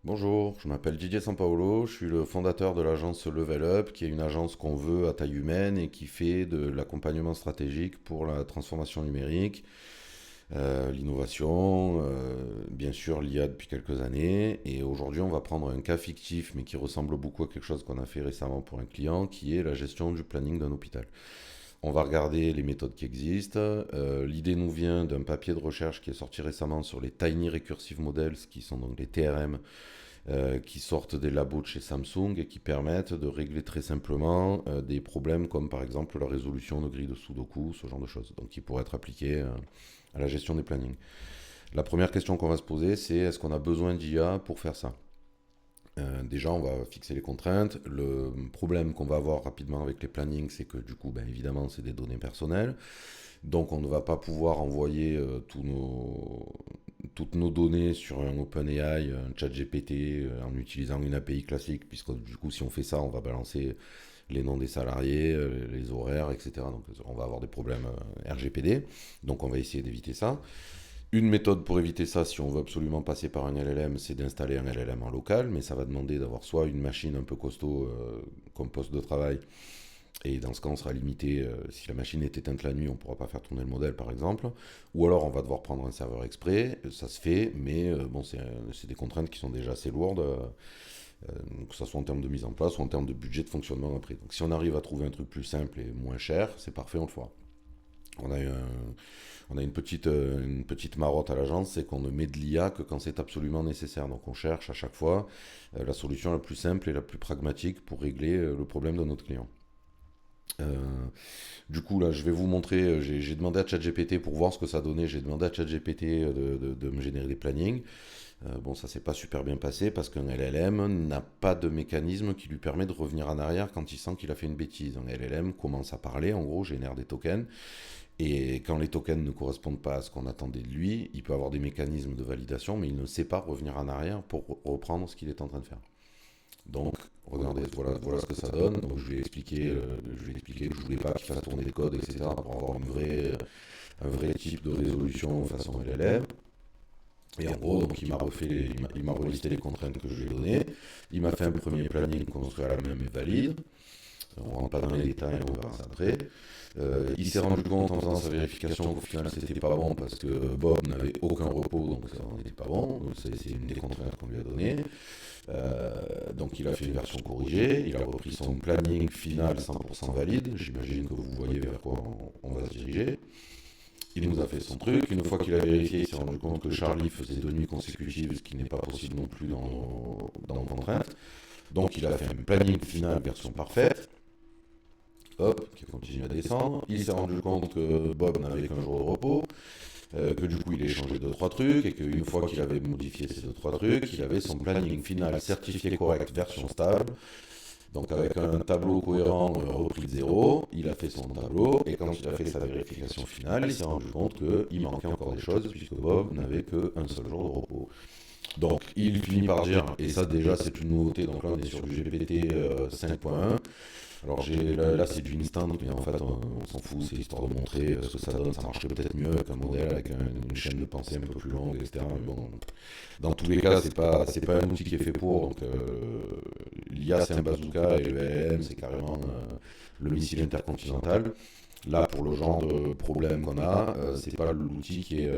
Bonjour, je m'appelle Didier Sampaolo, je suis le fondateur de l'agence Level Up, qui est une agence qu'on veut à taille humaine et qui fait de l'accompagnement stratégique pour la transformation numérique, l'innovation, bien sûr l'IA depuis quelques années. Et aujourd'hui, on va prendre un cas fictif, mais qui ressemble beaucoup à quelque chose qu'on a fait récemment pour un client, qui est la gestion du planning d'un hôpital. On va regarder les méthodes qui existent. L'idée nous vient d'un papier de recherche qui est sorti récemment sur les Tiny Recursive Models, qui sont donc les TRM, qui sortent des labos de chez Samsung et qui permettent de régler très simplement des problèmes comme par exemple la résolution de grilles de Sudoku, ce genre de choses, donc qui pourraient être appliquées à la gestion des plannings. La première question qu'on va se poser, c'est est-ce qu'on a besoin d'IA pour faire ça? Déjà, on va fixer les contraintes. Le problème qu'on va avoir rapidement avec les plannings, c'est que du coup, ben, évidemment, c'est des données personnelles. Donc, on ne va pas pouvoir envoyer toutes nos données sur un OpenAI, un ChatGPT, en utilisant une API classique, puisque du coup, si on fait ça, on va balancer les noms des salariés, les horaires, etc. Donc, on va avoir des problèmes RGPD. Donc, on va essayer d'éviter ça. Une méthode pour éviter ça, si on veut absolument passer par un LLM, c'est d'installer un LLM en local, mais ça va demander d'avoir soit une machine un peu costaud comme poste de travail, et dans ce cas, on sera limité. Si la machine est éteinte la nuit, on ne pourra pas faire tourner le modèle, par exemple. Ou alors, on va devoir prendre un serveur exprès. Ça se fait, mais bon, c'est des contraintes qui sont déjà assez lourdes, que ce soit en termes de mise en place ou en termes de budget de fonctionnement après. Donc, si on arrive à trouver un truc plus simple et moins cher, c'est parfait, on le fera. On a, on a une petite marotte à l'agence, c'est qu'on ne met de l'IA que quand c'est absolument nécessaire. Donc on cherche à chaque fois la solution la plus simple et la plus pragmatique pour régler le problème de notre client. Euh, du coup, là, je vais vous montrer. J'ai demandé à ChatGPT pour voir ce que ça donnait. J'ai demandé à ChatGPT de me générer des plannings. Bon, ça s'est pas super bien passé parce qu'un LLM n'a pas de mécanisme qui lui permet de revenir en arrière quand il sent qu'il a fait une bêtise. Un LLM commence à parler, en gros, génère des tokens. Et quand les tokens ne correspondent pas à ce qu'on attendait de lui, il peut avoir des mécanismes de validation, mais il ne sait pas revenir en arrière pour reprendre ce qu'il est en train de faire. Donc, regardez, voilà ce que ça donne. Donc, je lui ai expliqué que je voulais pas qu'il fasse tourner le code, etc., pour avoir un vrai type de résolution façon LLM. Et en gros, donc, il m'a relisté les contraintes que je lui ai données. Il m'a fait un premier planning construit à la même et valide. On ne rentre pas dans les détails, on verra ça après. Il s'est rendu compte en faisant sa vérification qu'au final c'était pas bon parce que Bob n'avait aucun repos, donc ça n'était pas bon. C'est une des contraintes qu'on lui a données. Donc il a fait une version corrigée, il a repris son planning final 100% valide. J'imagine que vous voyez vers quoi on va se diriger. Il nous a fait son truc. Une fois qu'il a vérifié, il s'est rendu compte que Charlie faisait 2 nuits consécutives, ce qui n'est pas possible non plus dans nos contraintes. Donc il a fait un planning final version parfaite. Hop, qui continue à descendre. Il s'est rendu compte que Bob n'avait qu'un jour de repos, que du coup il a changé 2 3 trucs, et qu'une fois qu'il avait modifié ces 2 3 trucs, il avait son planning final certifié correct version stable. Donc avec un tableau cohérent repris de zéro, il a fait son tableau, et quand il a fait sa vérification finale, il s'est rendu compte qu'il manquait encore des choses, puisque Bob n'avait qu'un seul jour de repos. Donc il finit par dire, et ça déjà c'est une nouveauté, donc là on est sur du GPT 5.1. Alors là c'est du instant, mais en fait on s'en fout, c'est histoire de montrer ce que ça donne. Ça marcherait peut-être mieux qu'un modèle avec une chaîne de pensée un peu plus longue, etc. Mais bon, dans tous les cas, c'est pas un outil qui est fait pour. Donc l'IA c'est un bazooka et le LLM c'est carrément le missile intercontinental. Là pour le genre de problème qu'on a, c'est pas l'outil qui est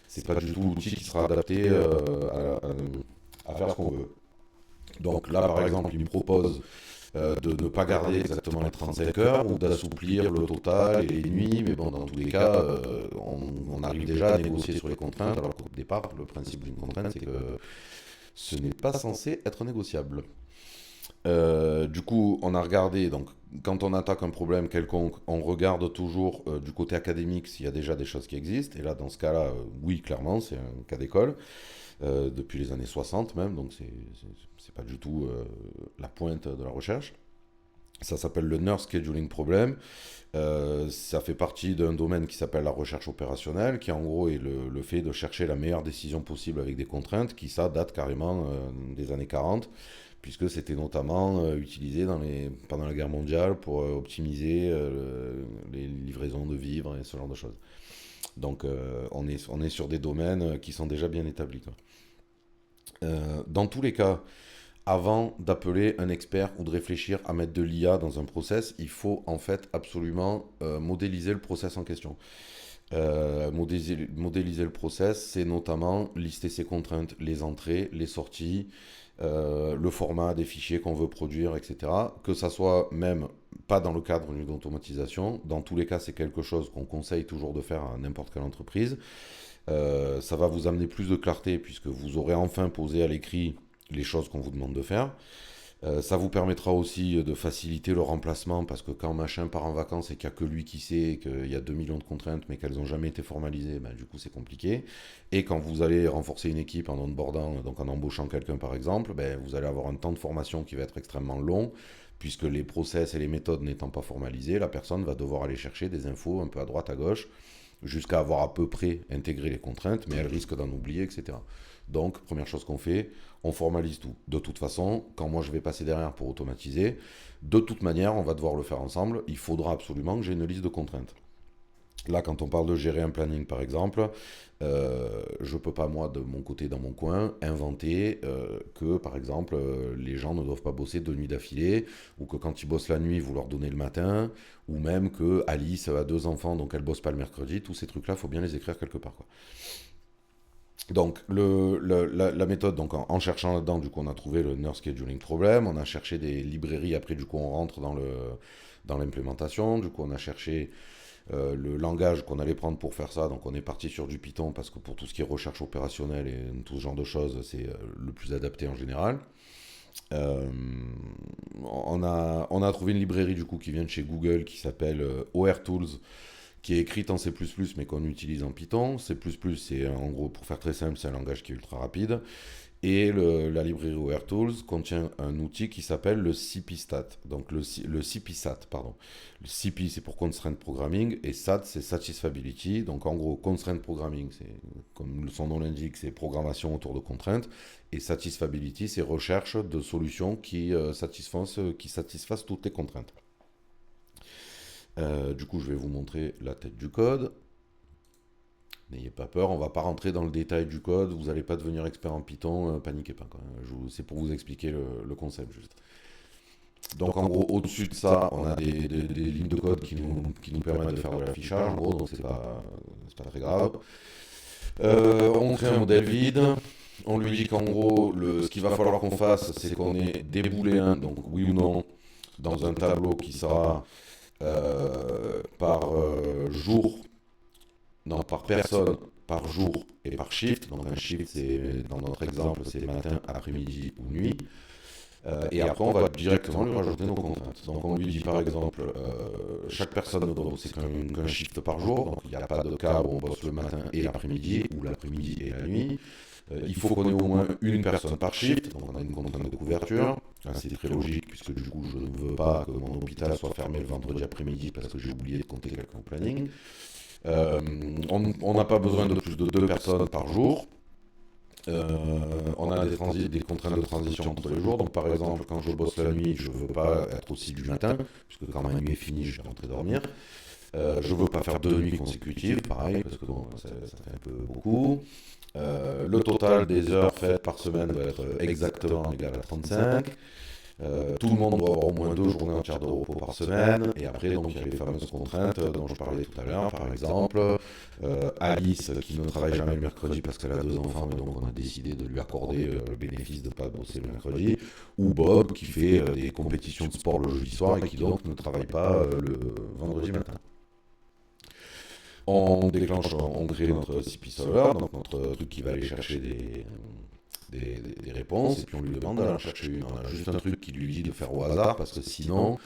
c'est pas du tout l'outil qui sera adapté à faire ce qu'on veut. Donc là, par exemple, il me propose de ne pas garder exactement les 35 heures ou d'assouplir le total et les nuits, mais bon, dans tous les cas, on arrive déjà à négocier sur les contraintes, alors qu'au départ, le principe d'une contrainte, c'est que ce n'est pas censé être négociable. Du coup, on a regardé, donc quand on attaque un problème quelconque, on regarde toujours du côté académique s'il y a déjà des choses qui existent. Et là, dans ce cas-là, oui, clairement, c'est un cas d'école, depuis les années 60 même, donc c'est pas du tout la pointe de la recherche. Ça s'appelle le Nurse Scheduling Problem. Ça fait partie d'un domaine qui s'appelle la recherche opérationnelle, qui en gros est le fait de chercher la meilleure décision possible avec des contraintes, qui ça date carrément des années 40, puisque c'était notamment utilisé pendant la guerre mondiale pour optimiser les livraisons de vivres et ce genre de choses. Donc on est sur des domaines qui sont déjà bien établis, quoi. Dans tous les cas, avant d'appeler un expert ou de réfléchir à mettre de l'IA dans un process, il faut en fait absolument modéliser le process en question. Modéliser le process, c'est notamment lister ses contraintes, les entrées, les sorties, le format des fichiers qu'on veut produire, etc. Que ça soit même pas dans le cadre d'une automatisation, dans tous les cas, c'est quelque chose qu'on conseille toujours de faire à n'importe quelle entreprise. Ça va vous amener plus de clarté puisque vous aurez enfin posé à l'écrit les choses qu'on vous demande de faire. Ça vous permettra aussi de faciliter le remplacement parce que quand machin part en vacances et qu'il n'y a que lui qui sait qu'il y a 2 millions de contraintes mais qu'elles n'ont jamais été formalisées, ben, du coup c'est compliqué. Et quand vous allez renforcer une équipe en onboardant, donc en embauchant quelqu'un par exemple, ben, vous allez avoir un temps de formation qui va être extrêmement long puisque les process et les méthodes n'étant pas formalisées, la personne va devoir aller chercher des infos un peu à droite à gauche jusqu'à avoir à peu près intégré les contraintes, mais elle risque d'en oublier, etc. Donc, première chose qu'on fait, on formalise tout. De toute façon, quand moi je vais passer derrière pour automatiser, de toute manière, on va devoir le faire ensemble. Il faudra absolument que j'ai une liste de contraintes. Là, quand on parle de gérer un planning, par exemple, je ne peux pas, moi, de mon côté, dans mon coin, inventer que, par exemple, les gens ne doivent pas bosser 2 nuits d'affilée, ou que quand ils bossent la nuit, vous leur donnez le matin, ou même que Alice a 2 enfants, donc elle ne bosse pas le mercredi. Tous ces trucs-là, il faut bien les écrire quelque part, quoi. Donc, la méthode, donc en cherchant là-dedans, du coup, on a trouvé le nurse scheduling problem, on a cherché des librairies, après, du coup, on rentre dans l'implémentation, du coup, on a cherché le langage qu'on allait prendre pour faire ça. Donc on est parti sur du Python parce que pour tout ce qui est recherche opérationnelle et tout ce genre de choses, c'est le plus adapté en général. Euh, on a trouvé une librairie du coup qui vient de chez Google qui s'appelle OR Tools, qui est écrite en C++ mais qu'on utilise en Python. C++, c'est en gros, pour faire très simple, c'est un langage qui est ultra rapide. Et la librairie ORTools contient un outil qui s'appelle le CPStat. Donc le CPStat, pardon. Le CP, c'est pour Constraint Programming, et SAT, c'est Satisfability. Donc en gros, Constraint Programming, c'est, comme son nom l'indique, c'est programmation autour de contraintes. Et Satisfability, c'est recherche de solutions qui satisfassent toutes les contraintes. Du coup, je vais vous montrer la tête du code. N'ayez pas peur, on ne va pas rentrer dans le détail du code, vous n'allez pas devenir expert en Python, paniquez pas. C'est pour vous expliquer le concept juste. Donc en gros, au-dessus de ça, on a des lignes de code qui nous permettent de faire de l'affichage, en gros, donc c'est pas très grave. On crée un modèle vide, on lui dit qu'en gros, ce qu'il va falloir qu'on fasse, c'est qu'on ait des booléens, donc oui ou non, dans un tableau qui sera par jour, non, par personne, par jour et par shift. Donc un shift, dans notre exemple, c'est matin, après-midi ou nuit. Et après, on va directement lui rajouter nos contraintes. Donc on lui dit par exemple, chaque personne ne doit bosser qu'un shift par jour. Donc il n'y a pas de cas où on bosse le matin et l'après-midi, ou l'après-midi et la nuit. Il faut qu'on ait au moins une personne par shift, donc on a une contrainte de couverture. C'est très logique puisque du coup je ne veux pas que mon hôpital soit fermé le vendredi après-midi parce que j'ai oublié de compter quelqu'un au planning. On n'a pas besoin de plus de 2 personnes par jour. On a des contraintes de transition entre les jours. Donc par exemple, quand je bosse la nuit, je ne veux pas être aussi du matin, puisque quand ma nuit est finie, je vais rentrer dormir. Je ne veux pas faire 2 nuits consécutives, pareil, parce que bon, ça fait un peu beaucoup. Le total des heures faites par semaine doit être exactement égal à 35. Tout le monde doit avoir au moins 2 journées entières de repos par semaine. Et après, donc, il y a les fameuses contraintes dont je parlais tout à l'heure. Par exemple, Alice, qui ne travaille jamais le mercredi parce qu'elle a 2 enfants, et donc on a décidé de lui accorder le bénéfice de ne pas bosser le mercredi. Ou Bob, qui fait des compétitions de sport le jeudi soir et qui donc ne travaille pas le vendredi matin. On crée notre CP Solver, donc notre truc qui va aller chercher des réponses, et puis on lui demande d'aller en chercher une. On a juste un truc qui lui dit de faire au hasard, parce que sinon,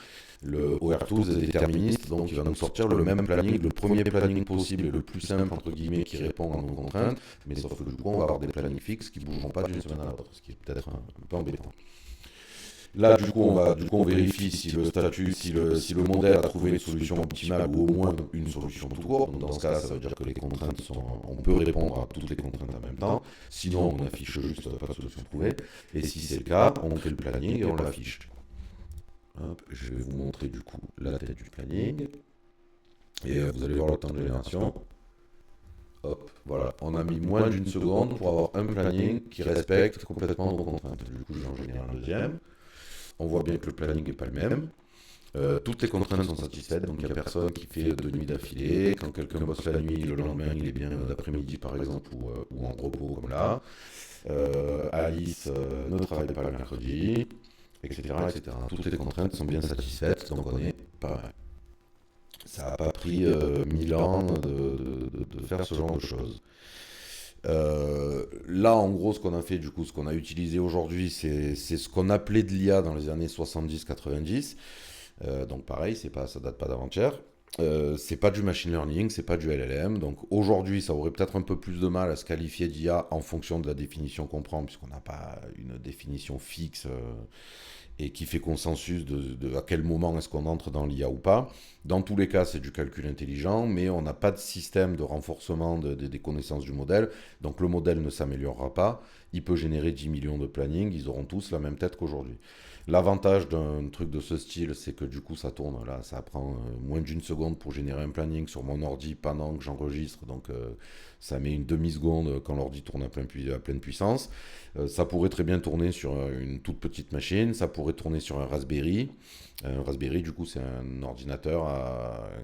le ORTools est déterministe, donc il va nous sortir le même planning, le premier planning possible et le plus simple, entre guillemets, qui répond à nos contraintes, mais sauf que du coup, on va avoir des plannings fixes qui ne bougeront pas d'une semaine à l'autre, ce qui est peut-être un peu embêtant. Là, du coup, on vérifie si le statut, si le modèle a trouvé une solution optimale ou au moins une solution tout court. Donc, dans ce cas, ça veut dire que les contraintes on peut répondre à toutes les contraintes en même temps. Sinon, on affiche juste pas de solution trouvée. Et si c'est le cas, on crée le planning et on l'affiche. Hop, je vais vous montrer du coup la tête du planning. Et vous allez voir le temps de génération. Hop, voilà. On a mis moins d'une seconde pour avoir un planning qui respecte complètement nos contraintes. Du coup, j'en génère un deuxième. On voit bien que le planning n'est pas le même. Toutes les contraintes sont satisfaites, donc il n'y a personne qui fait 2 nuits d'affilée. Quand quelqu'un bosse la nuit, le lendemain il est bien d'après-midi par exemple, ou en repos comme là. Alice ne travaille pas le mercredi, etc., etc. Toutes les contraintes sont bien satisfaites, donc on est pas mal. Ça n'a pas pris 1000 ans de faire ce genre de choses. Là, en gros, ce qu'on a fait, du coup, ce qu'on a utilisé aujourd'hui, c'est ce qu'on appelait de l'IA dans les années 70-90. Donc pareil, ça date pas d'avant-hier. C'est pas du machine learning, c'est pas du LLM. Donc aujourd'hui, ça aurait peut-être un peu plus de mal à se qualifier d'IA en fonction de la définition qu'on prend, puisqu'on n'a pas une définition fixe et qui fait consensus de à quel moment est-ce qu'on entre dans l'IA ou pas. Dans tous les cas, c'est du calcul intelligent, mais on n'a pas de système de renforcement des connaissances du modèle. Donc le modèle ne s'améliorera pas. Il peut générer 10 millions de plannings, ils auront tous la même tête qu'aujourd'hui. L'avantage d'un truc de ce style, c'est que du coup, ça tourne. Là, ça prend moins d'une seconde pour générer un planning sur mon ordi pendant que j'enregistre. Donc, ça met une demi-seconde quand l'ordi tourne à pleine puissance. Ça pourrait très bien tourner sur une toute petite machine. Ça pourrait tourner sur un Raspberry. Un Raspberry, du coup, c'est un ordinateur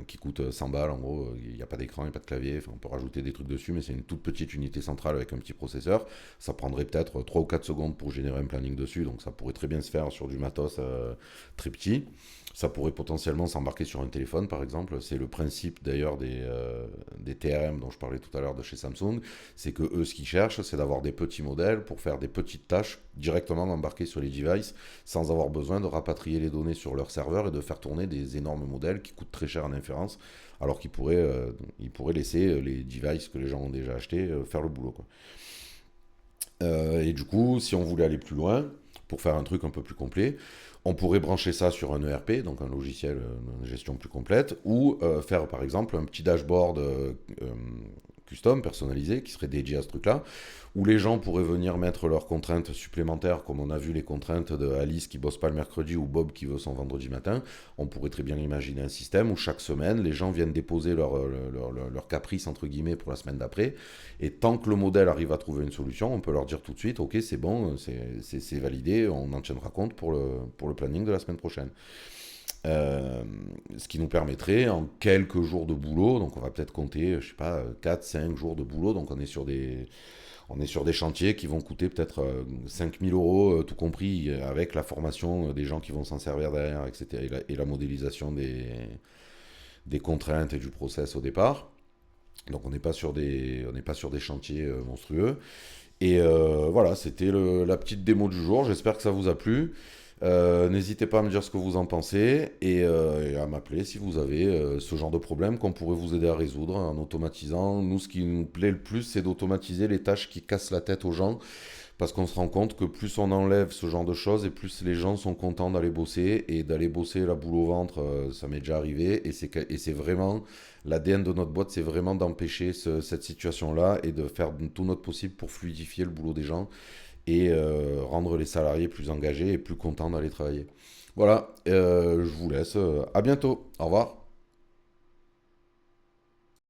qui coûte 100 balles. En gros, il n'y a pas d'écran, il n'y a pas de clavier. Enfin, on peut rajouter des trucs dessus, mais c'est une toute petite unité centrale avec un petit processeur. Ça prendrait peut-être 3 ou 4 secondes pour générer un planning dessus. Donc, ça pourrait très bien se faire sur du matos très petit. Ça pourrait potentiellement s'embarquer sur un téléphone, par exemple. C'est le principe d'ailleurs des TRM dont je parlais tout à l'heure de chez Samsung. C'est que eux, ce qu'ils cherchent, c'est d'avoir des petits modèles pour faire des petites tâches directement embarquées sur les devices sans avoir besoin de rapatrier les données sur leur serveur et de faire tourner des énormes modèles qui coûtent très cher en inférence, alors qu'ils pourraient laisser les devices que les gens ont déjà achetés faire le boulot, quoi. Et du coup, si on voulait aller plus loin, pour faire un truc un peu plus complet, on pourrait brancher ça sur un ERP, donc un logiciel de gestion plus complète, ou faire par exemple un petit dashboard custom, personnalisé, qui serait dédié à ce truc-là, où les gens pourraient venir mettre leurs contraintes supplémentaires, comme on a vu les contraintes de Alice qui bosse pas le mercredi ou Bob qui veut son vendredi matin. On pourrait très bien imaginer un système où chaque semaine, les gens viennent déposer leur caprice, entre guillemets, pour la semaine d'après. Et tant que le modèle arrive à trouver une solution, on peut leur dire tout de suite, ok, c'est bon, c'est validé, on en tiendra compte pour le planning de la semaine prochaine. Ce qui nous permettrait en quelques jours de boulot, donc on va peut-être compter, je sais pas, 4 5 jours de boulot, donc on est sur des chantiers qui vont coûter peut-être 5000 euros, tout compris, avec la formation des gens qui vont s'en servir derrière, etc., et la modélisation des contraintes et du process au départ. Donc on n'est pas sur des chantiers monstrueux. Et voilà, c'était la petite démo du jour. J'espère que ça vous a plu. N'hésitez pas à me dire ce que vous en pensez et à m'appeler si vous avez ce genre de problème qu'on pourrait vous aider à résoudre en automatisant. Nous, ce qui nous plaît le plus, c'est d'automatiser les tâches qui cassent la tête aux gens parce qu'on se rend compte que plus on enlève ce genre de choses et plus les gens sont contents d'aller bosser et d'aller bosser la boule au ventre, ça m'est déjà arrivé et c'est vraiment l'ADN de notre boîte, c'est vraiment d'empêcher cette situation-là et de faire tout notre possible pour fluidifier le boulot des gens et rendre les salariés plus engagés et plus contents d'aller travailler. Voilà, je vous laisse. À bientôt. Au revoir.